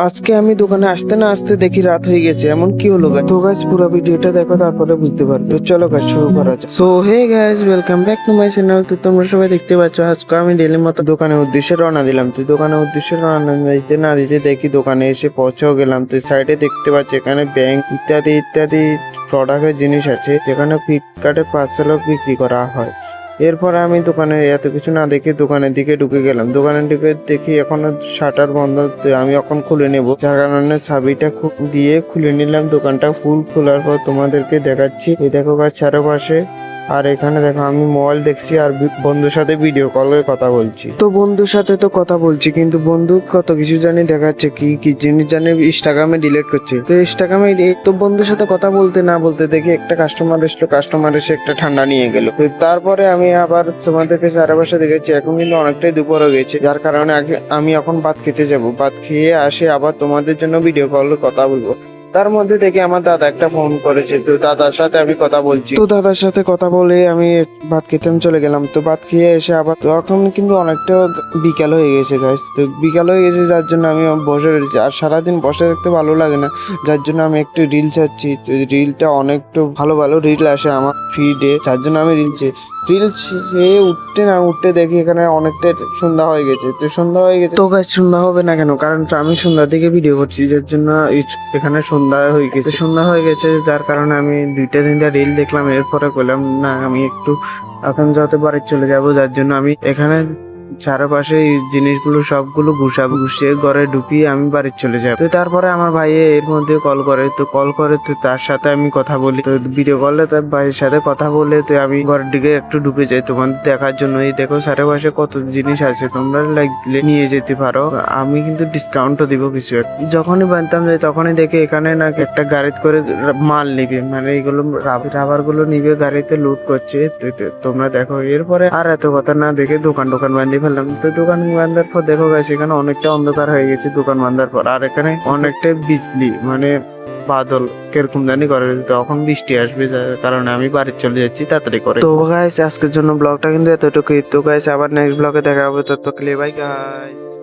আজকে আমি দোকানে আসতে না আসতে দেখি রাত হয়ে গেছে। এমন কি হলো গাইস? তো গাইস পুরো ভিডিওটা দেখো, তারপরে বুঝতে পারবে। তো চলো গাইস শুরু করা যাক। So hey guys, welcome back to my channel. তো তোমরা সবাই দেখতে পাচ্ছ আজকে আমি ডেইলি মতো দোকানের উদ্দেশ্যে রওনা দিলাম। তো দোকানের উদ্দেশ্যে রওনা দিতে না দিতে দেখি দোকানে এসে পৌঁছেও গেলাম। তো সাইডে দেখতে পাচ্ছি এখানে ব্যাংক ইত্যাদি ইত্যাদি প্রোডাক্টের জিনিস আছে, যেখানে ফ্লিপকার্টে পার্সেলও বিক্রি করা হয়। এরপর আমি দোকানে এত কিছু না দেখে দোকানের দিকে ঢুকে গেলাম। দোকানের দিকে দেখি এখনো শাটার বন্ধ। তো আমি এখন খুলে নেব, যার কারণে চাবিটা দিয়ে খুলে নিলাম। দোকানটা ফুল খোলার পর তোমাদেরকে দেখাচ্ছি। এই দেখো গাছ চারপাশে, আর এখানে দেখো আমি মোবাইল দেখছি আর বন্ধুর সাথে ভিডিও কলে কথা বলছি। তো বন্ধুর সাথে তো কথা বলছি, কিন্তু বন্ধু কত কিছু জানি দেখাচ্ছে, কি কি জিনিস জানি ইনস্টাগ্রামে ডিলিট করছে। তো ইনস্টাগ্রামে তো বন্ধুর সাথে কথা বলতে না বলতে দেখি একটা কাস্টমার এসলো, কাস্টমার এসে একটা ঠান্ডা নিয়ে গেল। তারপরে আমি আবার তোমাদেরকে চারপাশে দেখেছি। এখন কিন্তু অনেকটাই দুপুর হয়ে গেছে, যার কারণে আমি এখন ভাত খেতে যাব। ভাত খেয়ে আসে আবার তোমাদের জন্য ভিডিও কলে কথা বলবো। তার মধ্যে দেখি আমার দাদা একটা ফোন করেছে। তো দাদার সাথে আমি কথা বলছি। তো দাদার সাথে কথা বলে আমি ভাত খেতে আমি চলে গেলাম। তো ভাত খেয়ে এসে আবার তখন কিন্তু অনেকটা বিকাল হয়ে গেছে গাইস। তো বিকাল হয়ে গেছে, যার জন্য আমি বসে রয়েছি। আর সারাদিন বসে থাকতে ভালো লাগে না, যার জন্য আমি একটু রিল চাচ্ছি। তো রিলটা অনেকটা ভালো ভালো রিল আসে আমার ফিডে, যার জন্য আমি রিলস উঠতে দেখি এখানে অনেকটা সন্ধ্যা হয়ে গেছে। তো সন্ধ্যা হয়ে গেছে, তো গাছ সন্ধ্যা হবে না কেন? কারণ আমি সন্ধ্যার দিকে ভিডিও করছি, যার জন্য এখানে সন্ধ্যা হয়ে গেছে। সন্ধ্যা হয়ে গেছে, যার কারণে আমি 2-3টা রিল দেখলাম। এরপরে করলাম না, আমি একটু এখন যাতে বাড়ি চলে যাব, যার জন্য আমি এখানে চারপাশে এই জিনিসগুলো সবগুলো গুছিয়ে ঘরে ঢুকিয়ে আমি বাড়ি চলে যাই। তো তারপরে আমার ভাই এর মধ্যে কল করে। তো তার সাথে আমি কথা বলি। তো ভিডিও কলে তার ভাইয়ের সাথে কথা বলে তো আমি ঘরের দিকে একটু ঢুকে যাই তোমাদের দেখার জন্য। এই দেখো চারপাশে কত জিনিস আছে, তোমরা লাগলে নিয়ে যেতে পারো। আমি কিন্তু ডিসকাউন্টও দিব কিছু। যখনই বানতাম যাই তখনই দেখে এখানে না একটা গাড়িতে করে মাল নিবে, মানে এইগুলো রাবার গুলো নিবে, গাড়িতে লোড করছে। তোমরা দেখো। এরপরে আর এত কথা না দেখে দোকান বান্ধি ফেললাম। তো দোকান বান্ধার পর দেখো গাছ এখানে অনেকটা অন্ধকার হয়ে গেছে দোকান বান্ধার পর। আর এখানে অনেকটা বিজলি মানে বাদল কিরকম জানি করে, তখন বৃষ্টি আসবে, যার কারণে আমি বাড়ি চলে যাচ্ছি তাড়াতাড়ি করে। তো গাইস আজকের জন্য ব্লগটা কিন্তু এতটুকুই। তো গাইস আবার নেক্সট ব্লগে দেখা হবে। ততক্ষণ বাই গাইস।